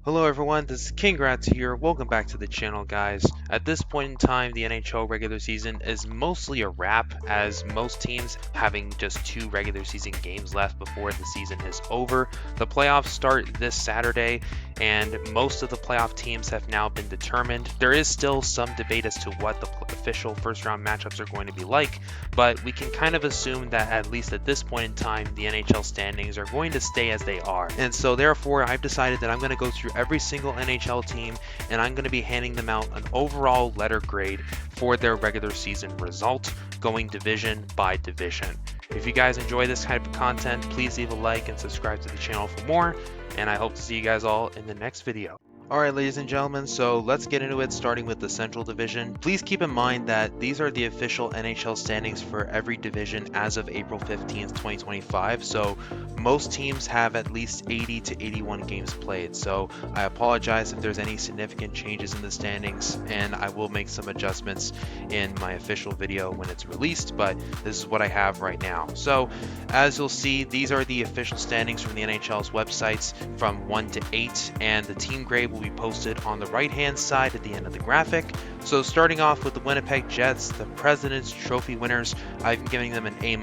Hello everyone, this is King Rats here. Welcome back to the channel, guys. At this point in time, the NHL regular season is mostly a wrap, as most teams having just 2 regular season games left before the season is over. The playoffs start this Saturday, and most of the playoff teams have now been determined. There is still some debate as to what the official first round matchups are going to be like, but we can kind of assume that at least at this point in time, the NHL standings are going to stay as they are. And so therefore, I've decided that I'm going to go through every single NHL team, and I'm going to be handing them out an overall letter grade for their regular season result, going division by division. If you guys enjoy this type of content, please leave a like and subscribe to the channel for more, and I hope to see you guys all in the next video. Alright, ladies and gentlemen, so let's get into it, starting with the Central Division. Please keep in mind that these are the official NHL standings for every division as of April 15th, 2025, so most teams have at least 80 to 81 games played, so I apologize if there's any significant changes in the standings, and I will make some adjustments in my official video when it's released, but this is what I have right now. So, as you'll see, these are the official standings from the NHL's websites from 1 to 8, and the team grade will be posted on the right hand side at the end of the graphic. So starting off with the Winnipeg Jets, the President's Trophy winners, I'm giving them an A-.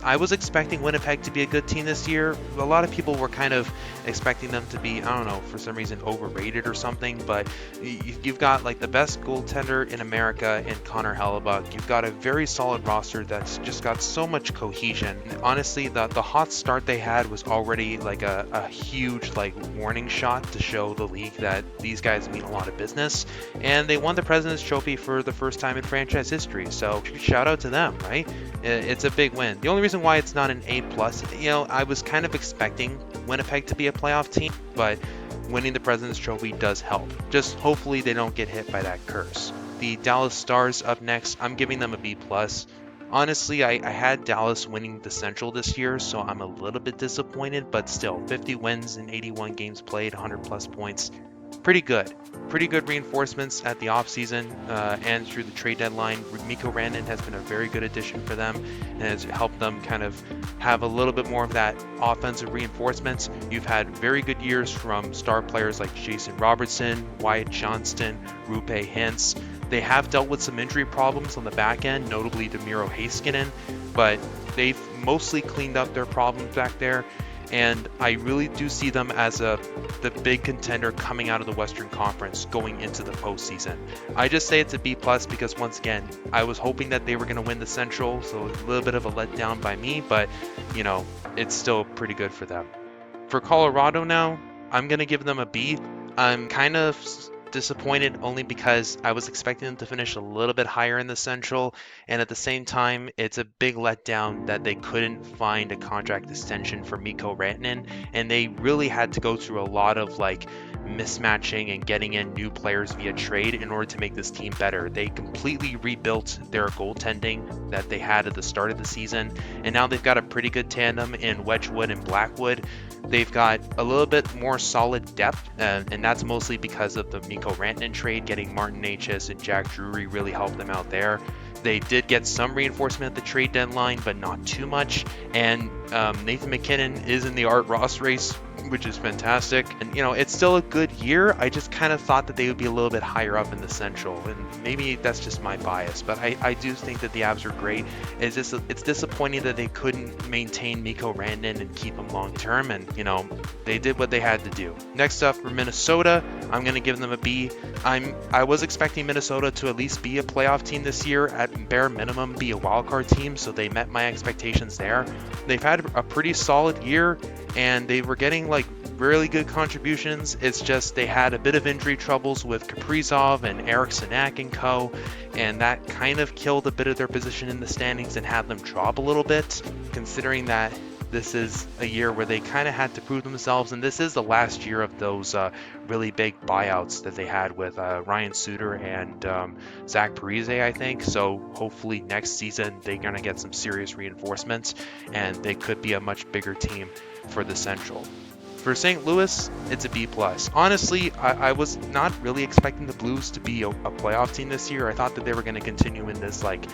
I was expecting Winnipeg to be a good team this year. A lot of people were kind of expecting them to be, I don't know, for some reason overrated or something, but you've got like the best goaltender in America in Connor Hellebuck. You've got a very solid roster that's just got so much cohesion. And honestly, the hot start they had was already like a huge like warning shot to show the league that these guys mean a lot of business, and they won the President's Trophy for the first time in franchise history, so shout out to them, right? It's a big win. The only reason why it's not an A+, I was kind of expecting Winnipeg to be a playoff team, but winning the President's Trophy does help. Just hopefully they don't get hit by that curse. The Dallas Stars up next, I'm giving them a B+. Honestly, I had Dallas winning the Central this year, so I'm a little bit disappointed, but still, 50 wins in 81 games played, 100 plus points. Pretty good. Pretty good reinforcements at the offseason and through the trade deadline. Mikko Rantanen has been a very good addition for them and has helped them kind of have a little bit more of that offensive reinforcements. You've had very good years from star players like Jason Robertson, Wyatt Johnston, Rupe Hintz. They have dealt with some injury problems on the back end, notably Demiro Heiskanen, but they've mostly cleaned up their problems back there. And I really do see them as the big contender coming out of the Western Conference going into the postseason. I just say it's a B+ because, once again, I was hoping that they were going to win the Central, so a little bit of a letdown by me, but, it's still pretty good for them. For Colorado now, I'm going to give them a B. I'm kind of disappointed only because I was expecting them to finish a little bit higher in the Central, and at the same time, it's a big letdown that they couldn't find a contract extension for Mikko Rantanen, and they really had to go through a lot of like mismatching and getting in new players via trade in order to make this team better. They completely rebuilt their goaltending that they had at the start of the season, and now they've got a pretty good tandem in Wedgwood and Blackwood. They've got a little bit more solid depth, and that's mostly because of the Mikko Rantanen trade. Getting Martin Necas and Jack Drury really helped them out there. They did get some reinforcement at the trade deadline, but not too much. And Nathan MacKinnon is in the Art Ross race, which is fantastic. And, it's still a good year. I just kind of thought that they would be a little bit higher up in the Central. And maybe that's just my bias, but I do think that the Avs are great. It's disappointing that they couldn't maintain Mikko Rantanen and keep him long term. And, they did what they had to do. Next up for Minnesota, I'm going to give them a B. I was expecting Minnesota to at least be a playoff team this year, at bare minimum be a wildcard team, so they met my expectations there. They've had a pretty solid year, and they were getting like really good contributions. It's just they had a bit of injury troubles with Kaprizov and Eric Sinak and co, and that kind of killed a bit of their position in the standings and had them drop a little bit, considering that this is a year where they kind of had to prove themselves, and this is the last year of those really big buyouts that they had with Ryan Suter and Zach Parise, I think. So hopefully next season they're going to get some serious reinforcements, and they could be a much bigger team for the Central. For St. Louis, it's a B+. Honestly, I was not really expecting the Blues to be a playoff team this year. I thought that they were going to continue in this like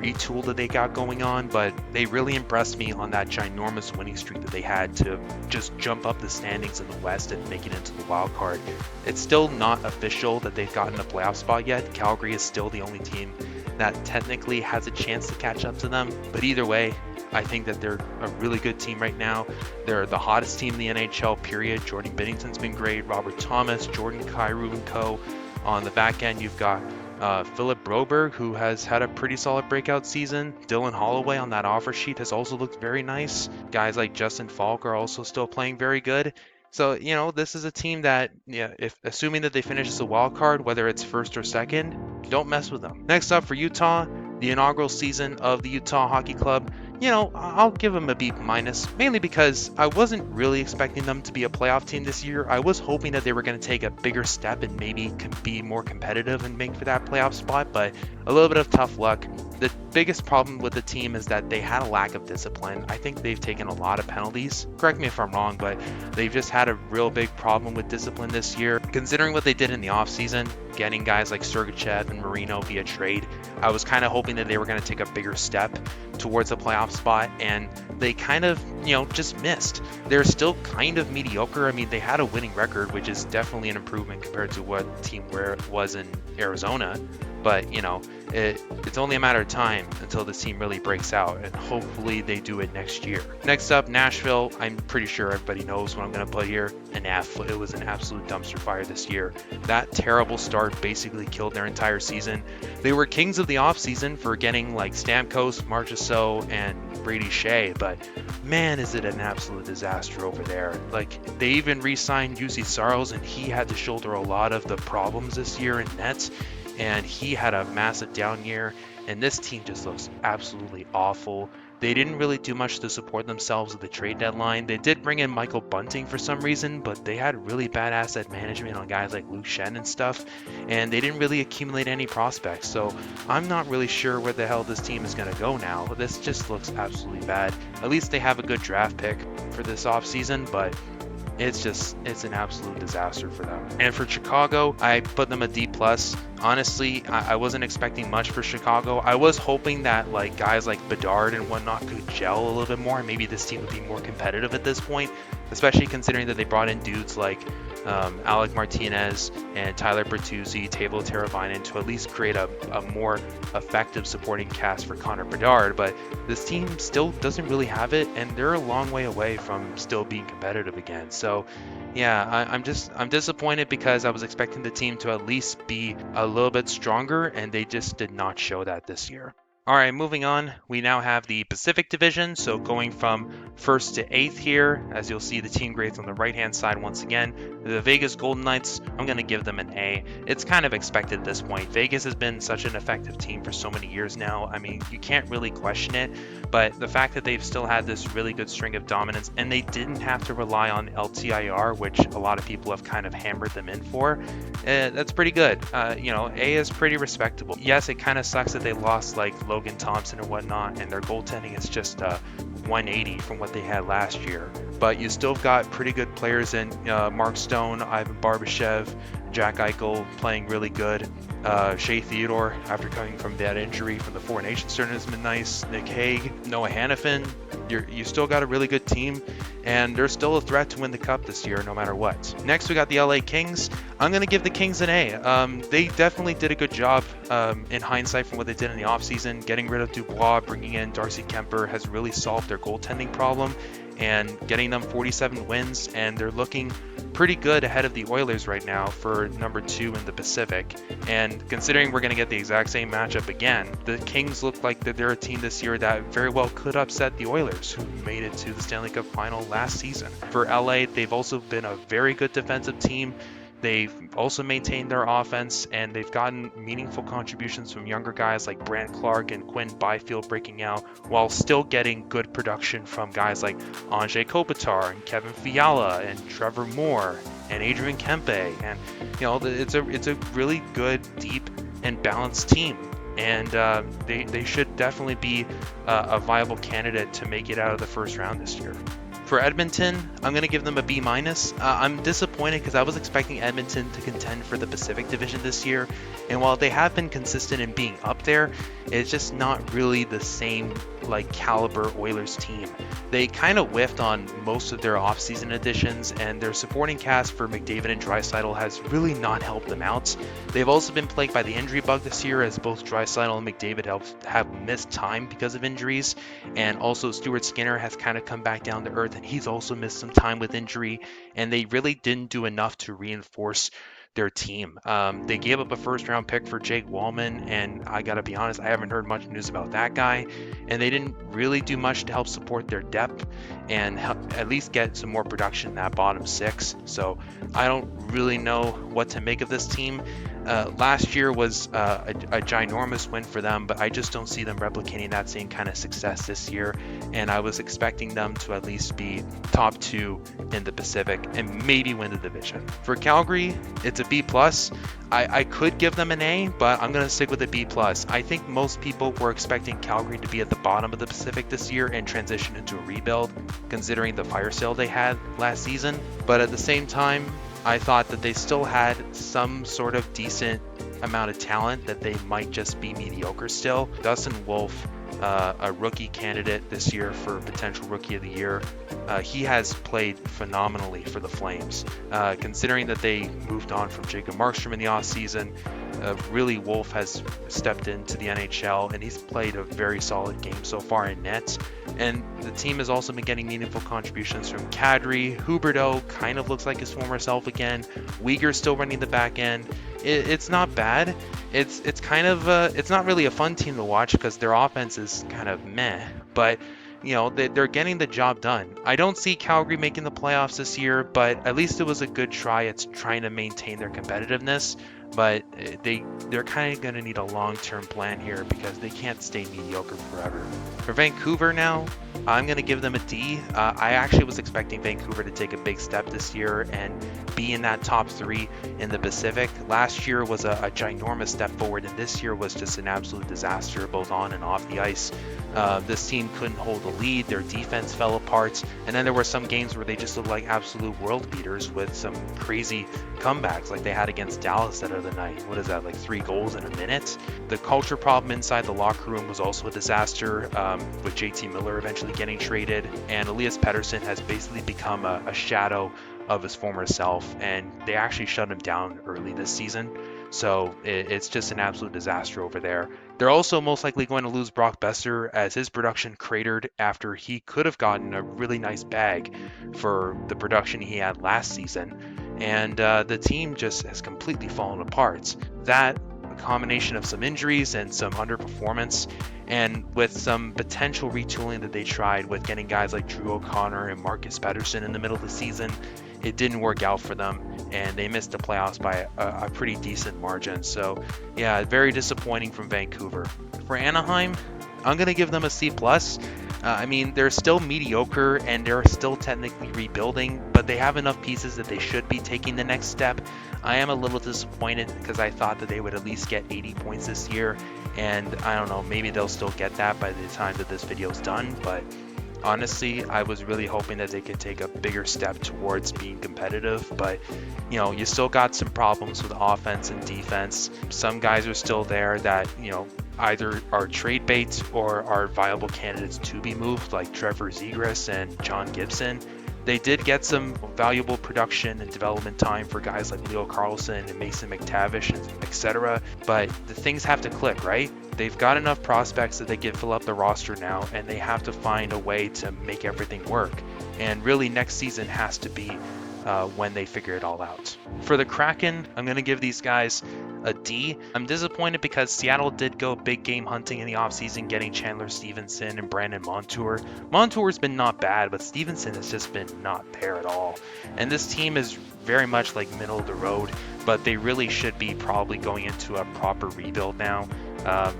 retool that they got going on, but they really impressed me on that ginormous winning streak that they had to just jump up the standings in the West and make it into the wild card. It's still not official that they've gotten a playoff spot yet. Calgary is still the only team that technically has a chance to catch up to them, but either way, I think that they're a really good team right now. They're the hottest team in the NHL, period. Jordan Binnington's been great. Robert Thomas, Jordan Kyrou and co. On the back end, you've got Philip Broberg, who has had a pretty solid breakout season. Dylan Holloway on that offer sheet has also looked very nice. Guys like Justin Falk are also still playing very good. So, you know, this is a team that, yeah, if assuming that they finish as a wild card, whether it's first or second, don't mess with them. Next up for Utah, the inaugural season of the Utah Hockey Club. You know, I'll give them a B minus, mainly because I wasn't really expecting them to be a playoff team this year. I was hoping that they were going to take a bigger step and maybe be more competitive and make for that playoff spot, but a little bit of tough luck. The biggest problem with the team is that they had a lack of discipline. I think they've taken a lot of penalties. Correct me if I'm wrong, but they've just had a real big problem with discipline this year. Considering what they did in the offseason, getting guys like Sergachev and Marino via trade, I was kind of hoping that they were going to take a bigger step towards a playoff spot, and they kind of, you know, just missed. They're still kind of mediocre. I mean, they had a winning record, which is definitely an improvement compared to what team where it was in Arizona. But, you know, it's only a matter of time until this team really breaks out, and hopefully they do it next year. Next up, Nashville. I'm pretty sure everybody knows what I'm going to put here. An F. It was an absolute dumpster fire this year. That terrible start basically killed their entire season. They were kings of the offseason for getting like Stamkos, Marchessault, and Brady Shea, but man, is it an absolute disaster over there. Like, they even re-signed UC Saros, and he had to shoulder a lot of the problems this year in nets, and he had a massive down year, and this team just looks absolutely awful. They didn't really do much to support themselves at the trade deadline. They did bring in Michael Bunting for some reason, but they had really bad asset management on guys like Luke Shen and stuff, and they didn't really accumulate any prospects. So I'm not really sure where the hell this team is going to go now. This just looks absolutely bad. At least they have a good draft pick for this offseason, but it's an absolute disaster for them. And for Chicago, I put them a D+. Honestly, I wasn't expecting much for Chicago. I was hoping that like guys like Bedard and whatnot could gel a little bit more. Maybe this team would be more competitive at this point, especially considering that they brought in dudes like Alec Martinez and Tyler Bertuzzi, Teuvo Teravainen to at least create a more effective supporting cast for Connor Bedard. But this team still doesn't really have it, and they're a long way away from still being competitive again. So yeah, I'm disappointed because I was expecting the team to at least be a little bit stronger, and they just did not show that this year. All right, moving on, we now have the Pacific Division, so going from 1st to 8th here, as you'll see the team grades on the right-hand side once again. The Vegas Golden Knights, I'm going to give them an A. It's kind of expected at this point. Vegas has been such an effective team for so many years now. I mean, you can't really question it, but the fact that they've still had this really good string of dominance, and they didn't have to rely on LTIR, which a lot of people have kind of hammered them in for, that's pretty good. You know, A is pretty respectable. Yes, it kind of sucks that they lost like Logan Thompson and whatnot, and their goaltending is just 180 from what they had last year. But you still got pretty good players in Mark Stone, Ivan Barbashev, Jack Eichel playing really good. Shea Theodore, after coming from that injury from the Four Nations tournament, has been nice. Nick Hague, Noah Hannafin. You still got a really good team, and they're still a threat to win the cup this year no matter what. Next, we got the LA Kings. I'm going to give the Kings an A. They definitely did a good job in hindsight from what they did in the offseason. Getting rid of Dubois, bringing in Darcy Kemper has really solved their goaltending problem, and getting them 47 wins, and they're looking pretty good ahead of the Oilers right now for number 2 in the Pacific. And considering we're going to get the exact same matchup again, the Kings look like that they're a team this year that very well could upset the Oilers, who made it to the Stanley Cup final last season. For LA, they've also been a very good defensive team. They've also maintained their offense, and they've gotten meaningful contributions from younger guys like Brant Clark and Quinn Byfield breaking out, while still getting good production from guys like Anze Kopitar and Kevin Fiala and Trevor Moore and Adrian Kempe. And you know, it's a really good, deep, and balanced team. And they should definitely be a viable candidate to make it out of the first round this year. For Edmonton, I'm going to give them a B-. I'm disappointed disappointed because I was expecting Edmonton to contend for the Pacific Division this year, and while they have been consistent in being up there, it's just not really the same like caliber Oilers team. They kind of whiffed on most of their offseason additions, and their supporting cast for McDavid and Draisaitl has really not helped them out. They've also been plagued by the injury bug this year, as both Draisaitl and McDavid have missed time because of injuries, and also Stuart Skinner has kind of come back down to earth, and he's also missed some time with injury, and they really didn't do enough to reinforce their team. They gave up a first round pick for Jake Wallman, and I gotta be honest, I haven't heard much news about that guy, and they didn't really do much to help support their depth and help at least get some more production in that bottom six. So I don't really know what to make of this team. Last year was a ginormous win for them, but I just don't see them replicating that same kind of success this year, and I was expecting them to at least be top 2 in the Pacific and maybe win the division. For Calgary, it's a B+. I could give them an A, but I'm going to stick with a B+. I think most people were expecting Calgary to be at the bottom of the Pacific this year and transition into a rebuild, considering the fire sale they had last season. But at the same time, I thought that they still had some sort of decent amount of talent, that they might just be mediocre still. Dustin Wolf, a rookie candidate this year for potential rookie of the year, he has played phenomenally for the Flames. Considering that they moved on from Jacob Markstrom in the offseason, really Wolf has stepped into the NHL, and he's played a very solid game so far in net. And the team has also been getting meaningful contributions from Kadri. Huberdeau kind of looks like his former self again. Uyghur's still running the back end. It's not bad. It's kind of it's not really a fun team to watch because their offense is kind of meh, but you know, they're getting the job done. I don't see Calgary making the playoffs this year, but at least it was a good try at trying to maintain their competitiveness. But they're kind of going to need a long-term plan here because they can't stay mediocre forever. For Vancouver now, I'm going to give them a D. I actually was expecting Vancouver to take a big step this year and be in that top 3 in the Pacific. Last year was a ginormous step forward, and this year was just an absolute disaster, both on and off the ice. This team couldn't hold the lead. Their defense fell apart, and then there were some games where they just looked like absolute world beaters with some crazy comebacks like they had against Dallas that other night. What is that, like 3 goals in a minute? The culture problem inside the locker room was also a disaster, with JT Miller eventually getting traded, and Elias Pettersson has basically become a shadow of his former self, and they actually shut him down early this season. So it's just an absolute disaster over there. They're also most likely going to lose Brock Besser, as his production cratered after he could have gotten a really nice bag for the production he had last season. And the team just has completely fallen apart. That, a combination of some injuries and some underperformance, and with some potential retooling that they tried with getting guys like Drew O'Connor and Marcus Pettersson in the middle of the season, it didn't work out for them, and they missed the playoffs by a pretty decent margin. So yeah, very disappointing from Vancouver. For Anaheim, I'm going to give them a C+. I mean, they're still mediocre and they're still technically rebuilding, but they have enough pieces that they should be taking the next step. I am a little disappointed because I thought that they would at least get 80 points this year, and I don't know, maybe they'll still get that by the time that this video is done, but honestly, I was really hoping that they could take a bigger step towards being competitive, but you know, you still got some problems with offense and defense. Some guys are still there that, you know, either are trade bait or are viable candidates to be moved, like Trevor Zegras and John Gibson. They did get some valuable production and development time for guys like Leo Carlson and Mason McTavish, etc. But the things have to click, right? They've got enough prospects that they can fill up the roster now, and they have to find a way to make everything work. And really, next season has to be when they figure it all out. For the Kraken, I'm going to give these guys a D. I'm disappointed because Seattle did go big game hunting in the offseason, getting Chandler Stevenson and Brandon Montour. Montour's been not bad, but Stevenson has just been not there at all. And this team is very much like middle of the road, but they really should be probably going into a proper rebuild now.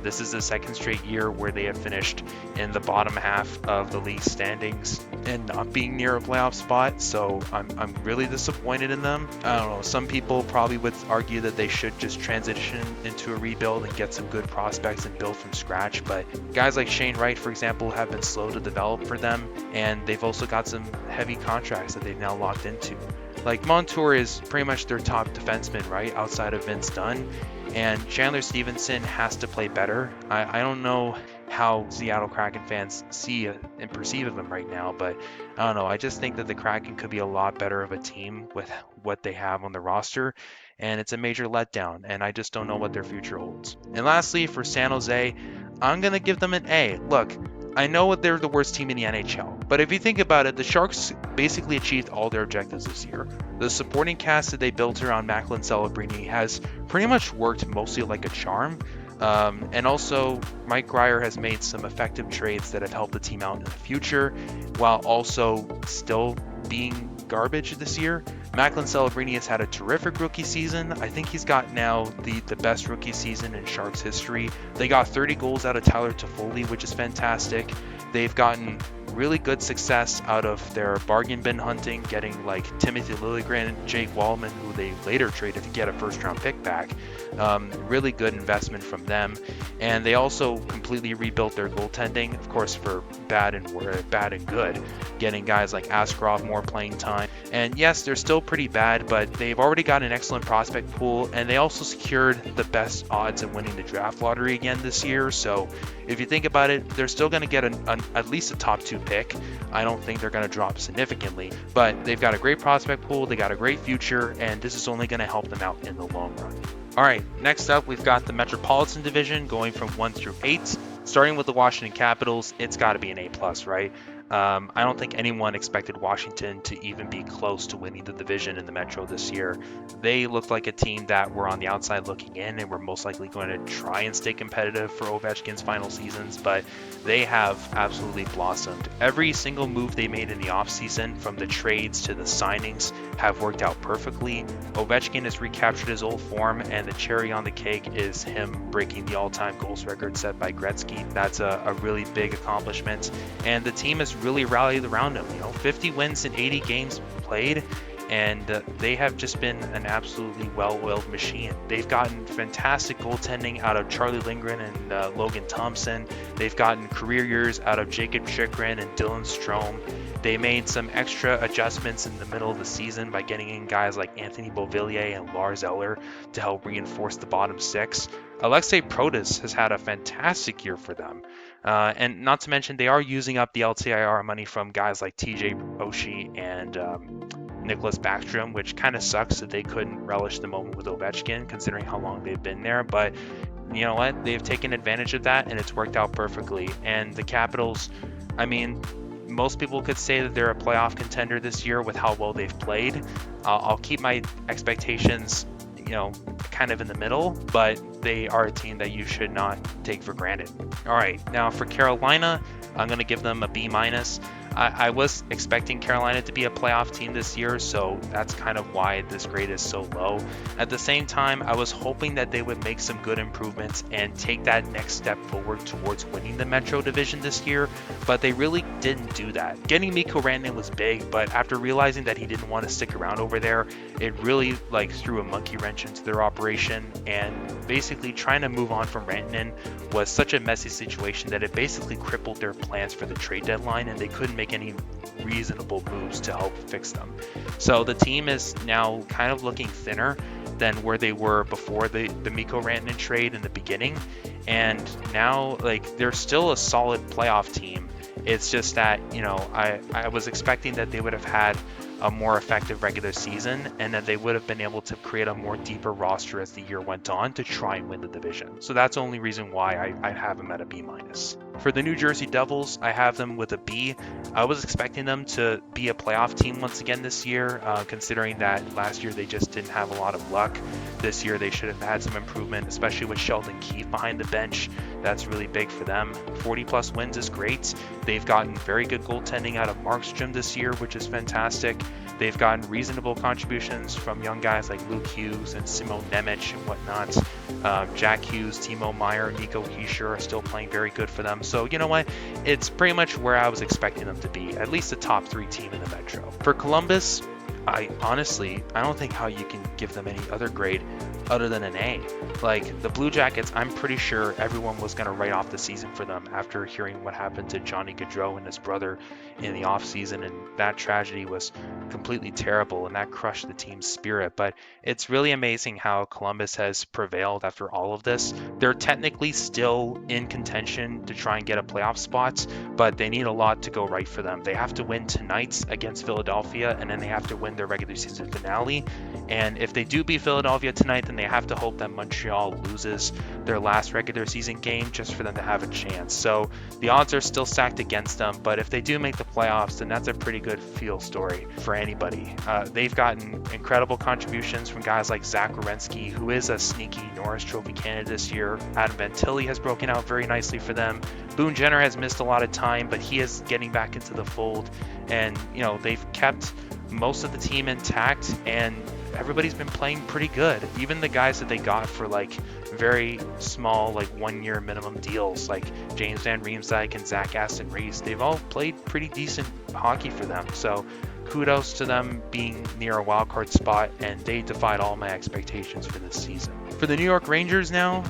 This is the second straight year where they have finished in the bottom half of the league standings and not being near a playoff spot, so I'm really disappointed in them. I don't know, some people probably would argue that they should just transition into a rebuild and get some good prospects and build from scratch, but guys like Shane Wright, for example, have been slow to develop for them, and they've also got some heavy contracts that they've now locked into. Like, Montour is pretty much their top defenseman, right, outside of Vince Dunn, and Chandler Stevenson has to play better. I don't know how Seattle Kraken fans see and perceive of him right now, but I don't know. I just think that the Kraken could be a lot better of a team with what they have on the roster, and it's a major letdown, and I just don't know what their future holds. And lastly, for San Jose, I'm going to give them an A. Look, I know they're the worst team in the NHL, but if you think about it, the Sharks basically achieved all their objectives this year. The supporting cast that they built around Macklin Celebrini has pretty much worked mostly like a charm. And also, Mike Grier has made some effective trades that have helped the team out in the future, while also still being garbage this year. Macklin Celebrini has had a terrific rookie season. I think he's got now the best rookie season in Sharks history. They got 30 goals out of Tyler Toffoli, which is fantastic. They've gotten really good success out of their bargain bin hunting, getting like Timothy Liljegren and Jake Wallman, who they later traded to get a first-round pick back. Really good investment from them. And they also completely rebuilt their goaltending, of course, for bad and good, getting guys like Askarov more playing time. And yes, they're still pretty bad, but they've already got an excellent prospect pool, and they also secured the best odds of winning the draft lottery again this year. So if you think about it, they're still going to get at least a top 2 pick. I don't think they're going to drop significantly, but they've got a great prospect pool, they got a great future, and this is only going to help them out in the long run. All right, next up, we've got the Metropolitan Division going from 1 through 8. Starting with the Washington Capitals, it's got to be an A+, right? I don't think anyone expected Washington to even be close to winning the division in the Metro this year. They looked like a team that were on the outside looking in and were most likely going to try and stay competitive for Ovechkin's final seasons, but they have absolutely blossomed. Every single move they made in the offseason, from the trades to the signings, have worked out perfectly. Ovechkin has recaptured his old form, and the cherry on the cake is him breaking the all-time goals record set by Gretzky. That's a really big accomplishment, and the team has really rallied around him. 50 wins in 80 games played, and they have just been an absolutely well-oiled machine. They've gotten fantastic goaltending out of Charlie Lindgren and Logan Thompson. They've gotten career years out of Jacob Chychrun and Dylan Strome. They made some extra adjustments in the middle of the season by getting in guys like Anthony Beauvillier and Lars Eller to help reinforce the bottom 6. Alexei Protas has had a fantastic year for them. And not to mention, they are using up the LTIR money from guys like TJ Oshie and Nicholas Backstrom, which kind of sucks that they couldn't relish the moment with Ovechkin, considering how long they've been there. But you know what? They've taken advantage of that, and it's worked out perfectly. And the Capitals, I mean, most people could say that they're a playoff contender this year with how well they've played. I'll keep my expectations, kind of in the middle, but they are a team that you should not take for granted. All right, now for Carolina, I'm going to give them a B-. I was expecting Carolina to be a playoff team this year, so that's kind of why this grade is so low. At the same time, I was hoping that they would make some good improvements and take that next step forward towards winning the Metro Division this year, but they really didn't do that. Getting Mikko Rantanen was big, but after realizing that he didn't want to stick around over there, it really threw a monkey wrench into their operation, and basically trying to move on from Rantanen was such a messy situation that it basically crippled their plans for the trade deadline, and they couldn't make any reasonable moves to help fix them. So the team is now kind of looking thinner than where they were before the Mikko Rantanen trade in the beginning, and now they're still a solid playoff team. It's just that I was expecting that they would have had a more effective regular season, and that they would have been able to create a more deeper roster as the year went on to try and win the division. So that's the only reason why I have them at a B-. For the New Jersey Devils, I have them with a B. I was expecting them to be a playoff team once again this year, considering that last year they just didn't have a lot of luck. This year they should have had some improvement, especially with Sheldon Keefe behind the bench. That's really big for them. 40+ wins is great. They've gotten very good goaltending out of Markstrom this year, which is fantastic. They've gotten reasonable contributions from young guys like Luke Hughes and Simon Nemec and whatnot. Jack Hughes, Timo Meier, Nico Hischier are still playing very good for them. So you know what? It's pretty much where I was expecting them to be, at least a top 3 team in the Metro. For Columbus, I don't think how you can give them any other grade other than an A. Like the Blue Jackets, I'm pretty sure everyone was going to write off the season for them after hearing what happened to Johnny Gaudreau and his brother in the offseason, and that tragedy was completely terrible and that crushed the team's spirit. But it's really amazing how Columbus has prevailed after all of this. They're technically still in contention to try and get a playoff spot, but they need a lot to go right for them. They have to win tonight against Philadelphia, and then they have to win their regular season finale. And if they do beat Philadelphia tonight, then they have to hope that Montreal loses their last regular season game just for them to have a chance. So the odds are still stacked against them, but if they do make the playoffs, then that's a pretty good feel story for anybody. They've gotten incredible contributions from guys like Zach Werenski, who is a sneaky Norris Trophy candidate this year. Adam Ventilli has broken out very nicely for them. Boone Jenner has missed a lot of time, but he is getting back into the fold. And, you know, they've kept most of the team intact, and everybody's been playing pretty good. Even the guys that they got for like very small, like 1-year minimum deals, like James Van Riemsdyk and Zach Aston Reese, they've all played pretty decent hockey for them. So kudos to them being near a wild card spot, and they defied all my expectations for this season. For the New York Rangers now,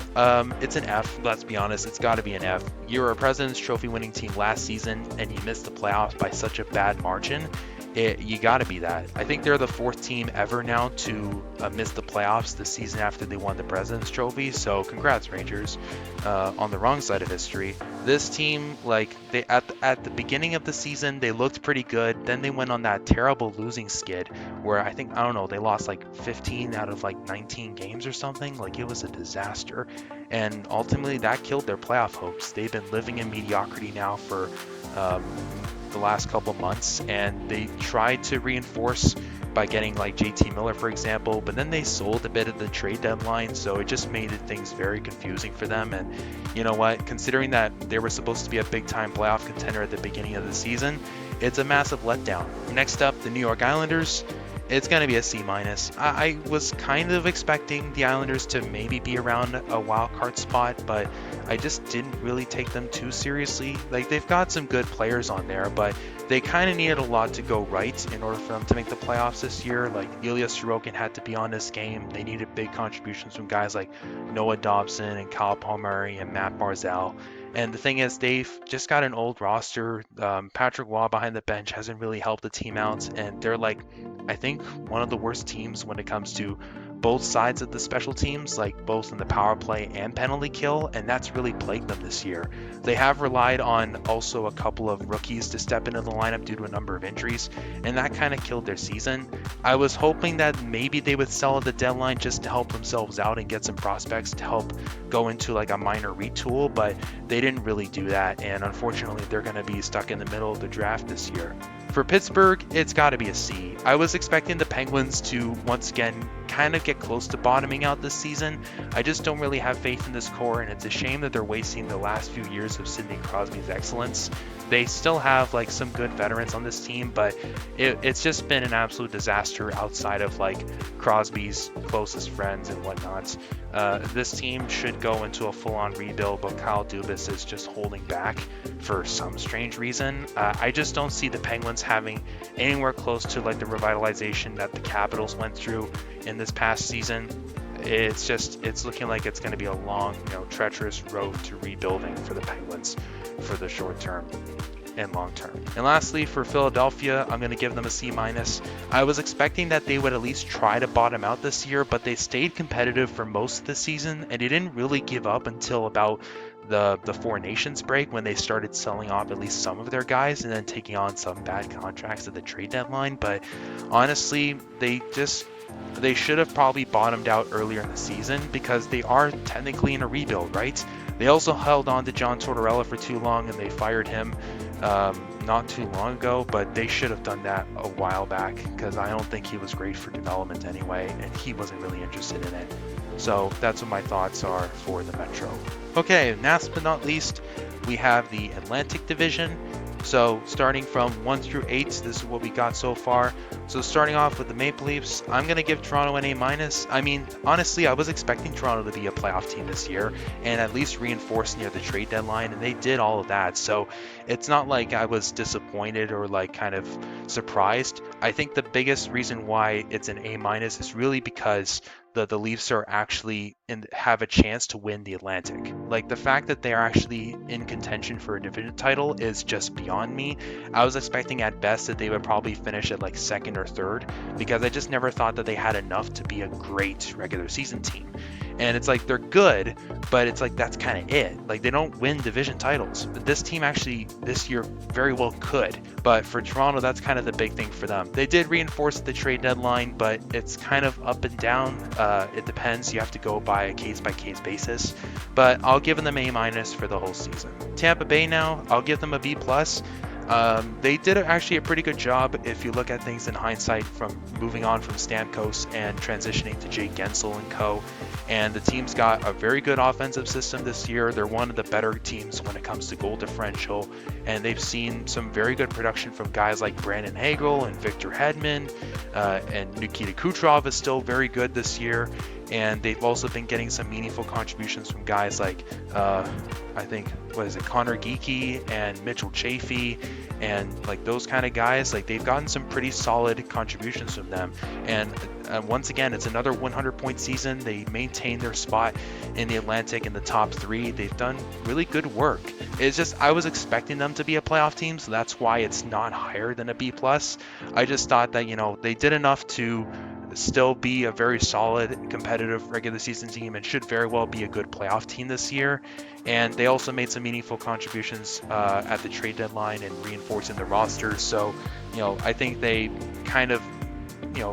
it's an F. Let's be honest, it's got to be an F. You were a President's Trophy winning team last season, and you missed the playoffs by such a bad margin. You got to be that. I think they're the 4th team ever now to miss the playoffs the season after they won the President's Trophy. So congrats, Rangers, on the wrong side of history. This team, like they at the beginning of the season, they looked pretty good. Then they went on that terrible losing skid where I don't know, they lost like 15 out of like 19 games or something. Like it was a disaster, and ultimately that killed their playoff hopes. They've been living in mediocrity now for the last couple months, and they tried to reinforce by getting like JT Miller, for example, but then they sold a bit at the trade deadline, so it just made things very confusing for them. And you know what, considering that they were supposed to be a big time playoff contender at the beginning of the season, it's a massive letdown. Next up, the New York Islanders. It's going to be a C-. I was kind of expecting the Islanders to maybe be around a wild card spot, but I just didn't really take them too seriously. Like, they've got some good players on there, but they kind of needed a lot to go right in order for them to make the playoffs this year. Like, Ilya Sorokin had to be on this game. They needed big contributions from guys like Noah Dobson and Kyle Palmieri and Matt Barzal. And the thing is, they've just got an old roster. Patrick Waugh behind the bench hasn't really helped the team out, and they're like, I think, one of the worst teams when it comes to both sides of the special teams, like both in the power play and penalty kill, and that's really plagued them this year. They have relied on also a couple of rookies to step into the lineup due to a number of injuries, and that kind of killed their season. I was hoping that maybe they would sell at the deadline just to help themselves out and get some prospects to help go into like a minor retool, but they didn't really do that, and unfortunately they're going to be stuck in the middle of the draft this year. For Pittsburgh, it's got to be a C. I was expecting the Penguins to once again kind of get close to bottoming out this season. I just don't really have faith in this core, and it's a shame that they're wasting the last few years of Sidney Crosby's excellence. They still have like some good veterans on this team, but it's just been an absolute disaster outside of like Crosby's closest friends and whatnot. This team should go into a full-on rebuild, but Kyle Dubas is just holding back for some strange reason. I just don't see the Penguins having anywhere close to like the revitalization that the Capitals went through in this past season. It's looking like it's going to be a long, treacherous road to rebuilding for the Penguins for the short term and long term. And lastly, for Philadelphia, I'm going to give them a C-. I was expecting that they would at least try to bottom out this year, but they stayed competitive for most of the season, and they didn't really give up until about the Four Nations break, when they started selling off at least some of their guys and then taking on some bad contracts at the trade deadline. But honestly, they should have probably bottomed out earlier in the season, because they are technically in a rebuild, right? They also held on to John Tortorella for too long, and they fired him not too long ago, but they should have done that a while back, because I don't think he was great for development anyway, and he wasn't really interested in it. So that's what my thoughts are for the Metro. Okay, last but not least, we have the Atlantic Division. So starting from 1 through 8, this is what we got so far. So starting off with the Maple Leafs, I'm going to give Toronto an A-. I mean, honestly, I was expecting Toronto to be a playoff team this year and at least reinforce near the trade deadline, and they did all of that. So it's not like I was disappointed or like kind of surprised. I think the biggest reason why it's an A minus is really because the Leafs are actually have a chance to win the Atlantic. Like the fact that they are actually in contention for a division title is just beyond me. I was expecting at best that they would probably finish at like second or third, because I just never thought that they had enough to be a great regular season team. And it's like they're good, but it's like that's kind of it. Like they don't win division titles. But this team actually this year very well could. But for Toronto, that's kind of the big thing for them. They did reinforce the trade deadline, but it's kind of up and down. It depends. You have to go by a case-by-case basis. But I'll give them A minus for the whole season. Tampa Bay now, I'll give them a B plus. They did actually a pretty good job if you look at things in hindsight, from moving on from Stamkos and transitioning to Jake Gensel and co. And the team's got a very good offensive system this year. They're one of the better teams when it comes to goal differential, and they've seen some very good production from guys like Brandon Hagel and Victor Hedman, and Nikita Kucherov is still very good this year. And they've also been getting some meaningful contributions from guys like, I think, Connor Geekie and Mitchell Chafee, and like those kind of guys. Like they've gotten some pretty solid contributions from them. And once again, it's another 100-point season. They maintain their spot in the Atlantic in the top 3. They've done really good work. It's just I was expecting them to be a playoff team, so that's why it's not higher than a B plus. I just thought that they did enough to still be a very solid competitive regular season team and should very well be a good playoff team this year. And they also made some meaningful contributions at the trade deadline and reinforcing the roster. So I think they kind of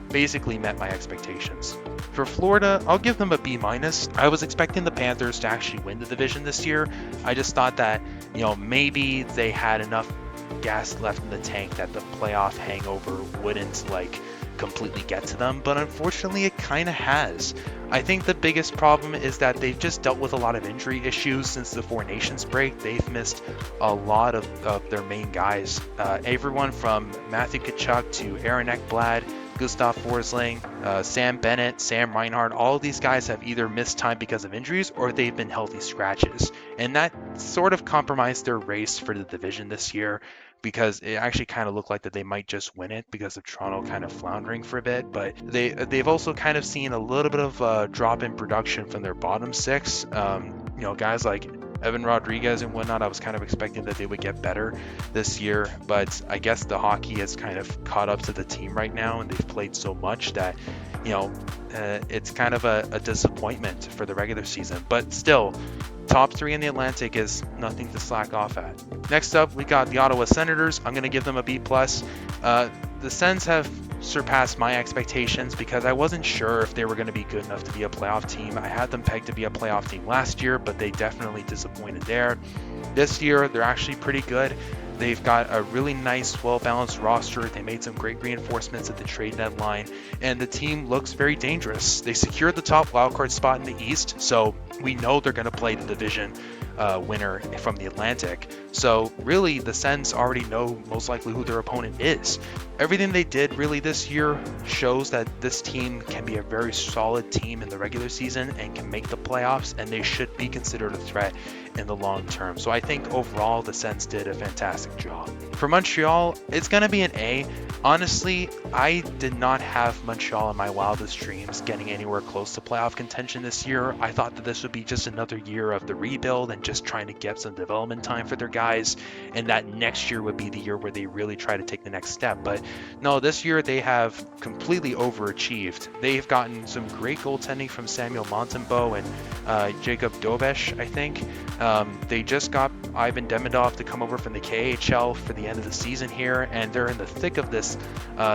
basically met my expectations. For Florida, I'll give them a B minus. I was expecting the Panthers to actually win the division this year. I just thought that maybe they had enough gas left in the tank that the playoff hangover wouldn't completely get to them, but unfortunately it kind of has. I think the biggest problem is that they've just dealt with a lot of injury issues since the Four Nations break. They've missed a lot of their main guys. Everyone from Matthew Tkachuk to Aaron Ekblad, Gustav Forsling, Sam Bennett, Sam Reinhart, all of these guys have either missed time because of injuries or they've been healthy scratches. And that sort of compromised their race for the division this year, because it actually kind of looked like that they might just win it because of Toronto kind of floundering for a bit. But they've also kind of seen a little bit of a drop in production from their bottom 6. Guys like Evan Rodriguez and whatnot, I was kind of expecting that they would get better this year, but I guess the hockey has kind of caught up to the team right now, and they've played so much that it's kind of a disappointment for the regular season. But still, top 3 in the Atlantic is nothing to slack off at. Next up, we got the Ottawa Senators. I'm going to give them a B plus. The Sens have surpassed my expectations because I wasn't sure if they were going to be good enough to be a playoff team. I had them pegged to be a playoff team last year, but they definitely disappointed there. This year, they're actually pretty good. They've got a really nice, well-balanced roster. They made some great reinforcements at the trade deadline, and the team looks very dangerous. They secured the top wildcard spot in the East, so we know they're going to play the division winner from the Atlantic. So really, the Sens already know most likely who their opponent is. Everything they did really this year shows that this team can be a very solid team in the regular season and can make the playoffs, and they should be considered a threat in the long term. So I think overall the Sens did a fantastic job. For Montreal, it's going to be an A. Honestly, I did not have Montreal in my wildest dreams getting anywhere close to playoff contention this year. I thought that this would be just another year of the rebuild and just trying to get some development time for their guys, and that next year would be the year where they really try to take the next step. But no, this year they have completely overachieved. They've gotten some great goaltending from Samuel Montembeault and Jacob Dobesh, I think. They just got Ivan Demidov to come over from the KHL for the end of the season here, and they're in the thick of this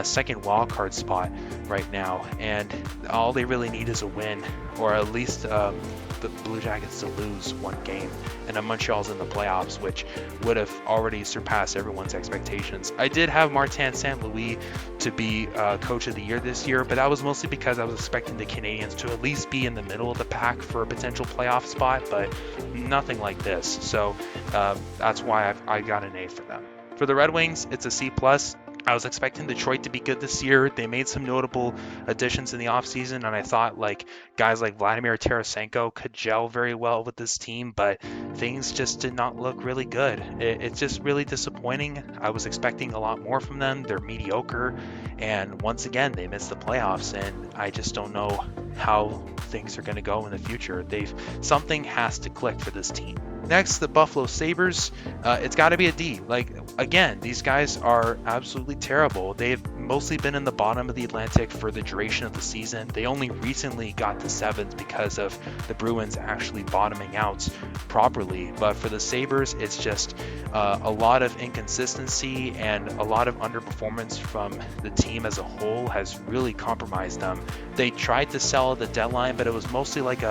second wildcard spot right now, and all they really need is a win, or at least the Blue Jackets to lose one game, and then Montreal's in the playoffs, which would have already surpassed everyone's expectations. I did have Martin St. Louis to be coach of the year this year, but that was mostly because I was expecting the Canadiens to at least be in the middle of the pack for a potential playoff spot, but nothing like this. So that's why I got an A for them. For the Red Wings, it's a C+. I was expecting Detroit to be good this year. They made some notable additions in the offseason, and I thought like guys like Vladimir Tarasenko could gel very well with this team, but things just did not look really good. It's just really disappointing. I was expecting a lot more from them. They're mediocre, and once again, they missed the playoffs, and I just don't know how things are going to go in the future. Something has to click for this team. Next, the Buffalo Sabres. It's got to be a D. Like, again, these guys are absolutely terrible. They've mostly been in the bottom of the Atlantic for the duration of the season. They only recently got to seventh because of the Bruins actually bottoming out properly. But for the Sabres, it's just a lot of inconsistency and a lot of underperformance from the team as a whole has really compromised them. They tried to sell at the deadline, but it was mostly like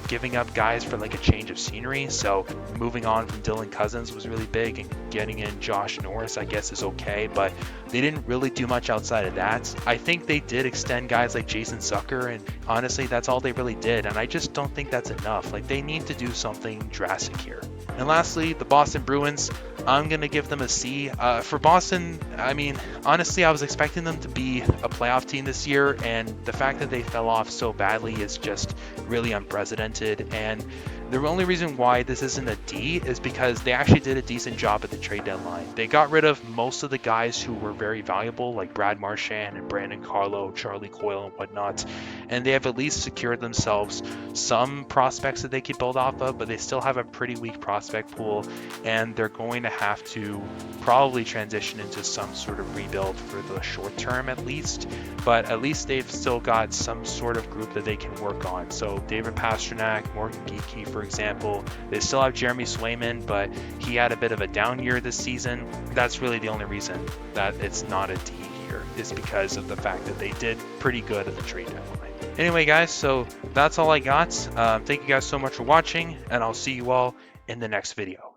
giving up guys for like a change of scenery. So moving on from Dylan Cousins was really big, and getting in Josh Norris, I guess, is okay, but they didn't really do much outside of that. I think they did extend guys like Jason Zucker, and honestly, that's all they really did, and I just don't think that's enough. Like, they need to do something drastic here. And lastly, the Boston Bruins. I'm going to give them a C. For Boston, I mean, honestly, I was expecting them to be a playoff team this year, and the fact that they fell off so badly is just really unprecedented. And the only reason why this isn't a D is because they actually did a decent job at the trade deadline. They got rid of most of the guys who were very valuable, like Brad Marchand and Brandon Carlo, Charlie Coyle, and whatnot. And they have at least secured themselves some prospects that they could build off of, but they still have a pretty weak prospect pool, and they're going to have to probably transition into some sort of rebuild for the short term at least. But at least they've still got some sort of group that they can work on. So David Pastrnak, Morgan Geekie, for example. They still have Jeremy Swayman, but he had a bit of a down year this season. That's really the only reason that it's not a D here, is because of the fact that they did pretty good at the trade deadline. Anyway, guys, so that's all I got. Thank you guys so much for watching, and I'll see you all in the next video.